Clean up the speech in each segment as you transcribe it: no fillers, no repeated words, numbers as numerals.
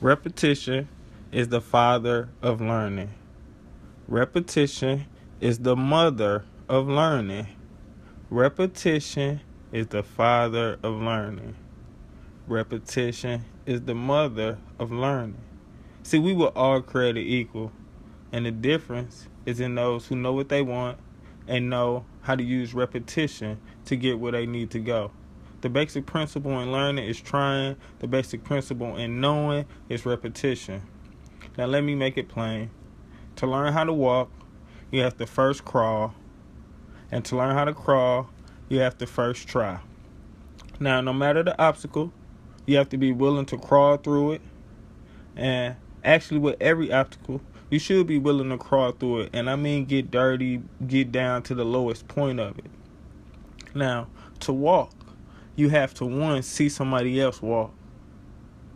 Repetition is the father of learning. Repetition is the mother of learning. Repetition is the father of learning. Repetition is the mother of learning. See, we were all created equal, and the difference is in those who know what they want and know how to use repetition to get where they need to go. The basic principle in learning is trying. The basic principle in knowing is repetition. Now let me make it plain. To learn how to walk, you have to first crawl. And to learn how to crawl, you have to first try. Now, no matter the obstacle, you have to be willing to crawl through it. And actually, with every obstacle, you should be willing to crawl through it. And I mean get dirty, get down to the lowest point of it. Now, to walk, you have to, one, see somebody else walk.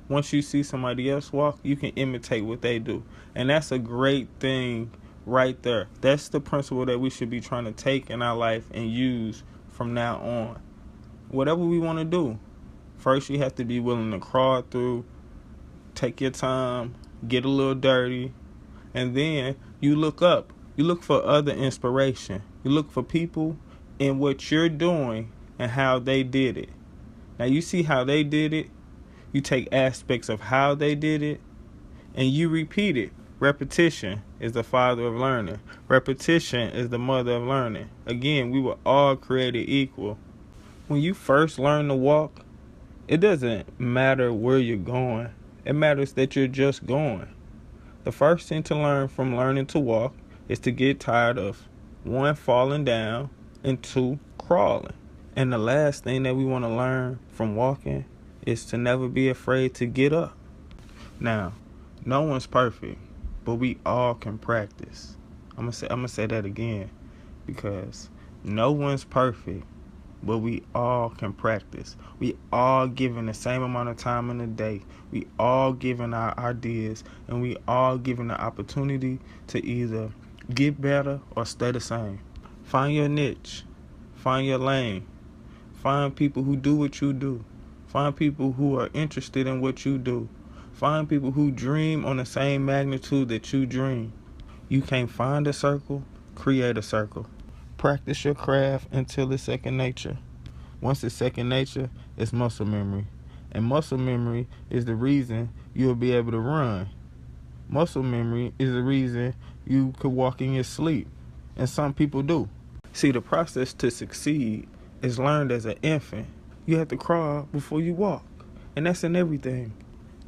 Once you see somebody else walk, you can imitate what they do. And that's a great thing right there. That's the principle that we should be trying to take in our life and use from now on. Whatever we want to do, first you have to be willing to crawl through, take your time, get a little dirty, and then you look up. You look for other inspiration. You look for people in what you're doing and how they did it. Now you see how they did it. You take aspects of how they did it and you repeat it. Repetition is the father of learning. Repetition is the mother of learning. Again, we were all created equal. When you first learn to walk, it doesn't matter where you're going. It matters that you're just going. The first thing to learn from learning to walk is to get tired of, one, falling down, and two, crawling. And the last thing that we want to learn from walking is to never be afraid to get up. Now, no one's perfect, but we all can practice. I'm gonna say that again, because no one's perfect, but we all can practice. We all given the same amount of time in a day. We all given our ideas, and we all given the opportunity to either get better or stay the same. Find your niche. Find your lane. Find people who do what you do. Find people who are interested in what you do. Find people who dream on the same magnitude that you dream. You can't find a circle, create a circle. Practice your craft until it's second nature. Once it's second nature, it's muscle memory. And muscle memory is the reason you'll be able to run. Muscle memory is the reason you could walk in your sleep. And some people do. See, the process to succeed is learned as an infant. You have to crawl before you walk. And that's in everything.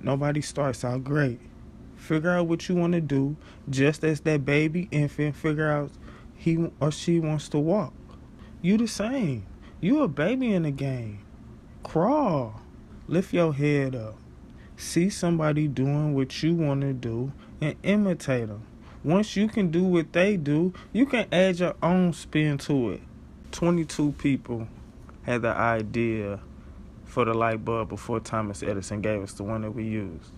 Nobody starts out great. Figure out what you want to do, just as that baby infant figure out he or she wants to walk. You the same. You a baby in the game. Crawl. Lift your head up. See somebody doing what you want to do and imitate them. Once you can do what they do, you can add your own spin to it. 22 people had the idea for the light bulb before Thomas Edison gave us the one that we used.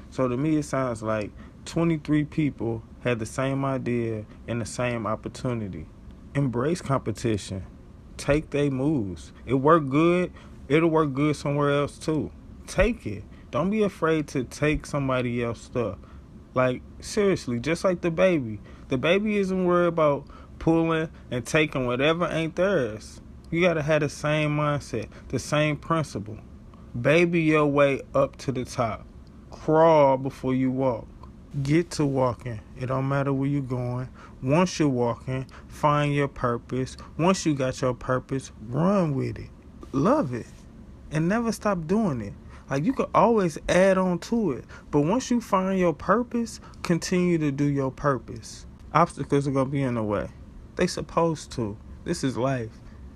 So to me, it sounds like 23 people had the same idea and the same opportunity. Embrace competition. Take their moves. It worked good. It'll work good somewhere else too. Take it. Don't be afraid to take somebody else's stuff. Like, seriously, just like the baby. The baby isn't worried about pulling and taking whatever ain't theirs. You gotta have the same mindset, the same principle. Baby your way up to the top. Crawl before you walk. Get to walking. It don't matter where you're going. Once you're walking, find your purpose. Once you got your purpose, run with it. Love it. And never stop doing it. Like, you could always add on to it. But once you find your purpose, continue to do your purpose. Obstacles are going to be in the way. They supposed to. This is life.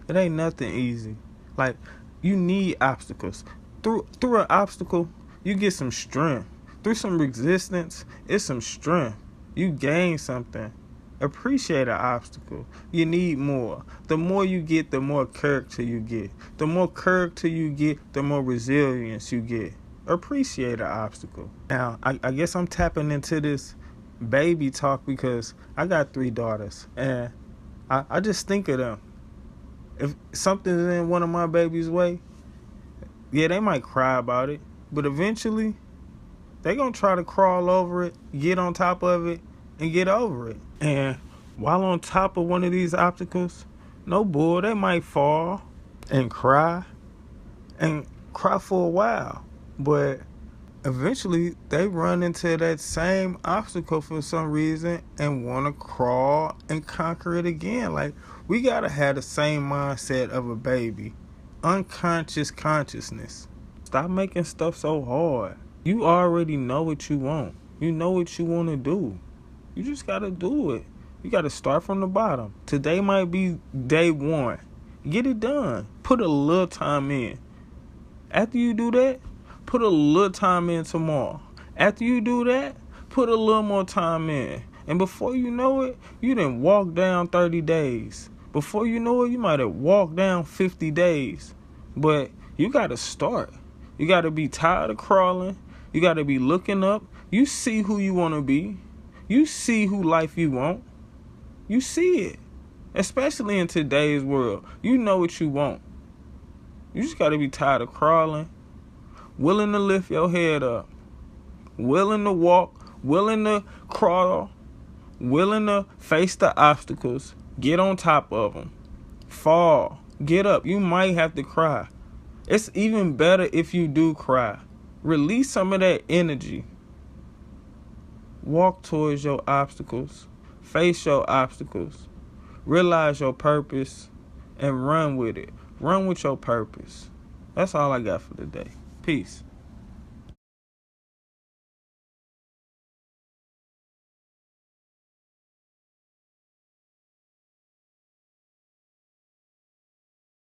It ain't nothing easy. Like, you need obstacles. Through an obstacle, you get some strength. Through some resistance, it's some strength. You gain something. Appreciate an obstacle. You need more. The more you get, the more character you get. The more character you get, the more resilience you get. Appreciate an obstacle. Now, I guess I'm tapping into this baby talk because I got 3 daughters. And I just think of them. If something's in one of my babies' way, yeah, they might cry about it. But eventually, They gonna try to crawl over it, get on top of it, and get over it. And while on top of one of these obstacles, no bull, they might fall and cry for a while. But eventually they run into that same obstacle for some reason and want to crawl and conquer it again. Like, we got to have the same mindset of a baby. Unconscious consciousness. Stop making stuff so hard. You already know what you want. You know what you want to do. You just got to do it. You got to start from the bottom. Today might be day one. Get it done. Put a little time in. After you do that, put a little time in tomorrow. After you do that, put a little more time in. And before you know it, you done walk down 30 days. Before you know it, you might have walked down 50 days. But you got to start. You got to be tired of crawling. You got to be looking up. You see who you want to be. You see who life you want. You see it. Especially in today's world. You know what you want. You just got to be tired of crawling. Willing to lift your head up. Willing to walk. Willing to crawl. Willing to face the obstacles. Get on top of them. Fall. Get up. You might have to cry. It's even better if you do cry. Release some of that energy. Walk towards your obstacles. Face your obstacles. Realize your purpose and run with it. Run with your purpose. That's all I got for today. Peace.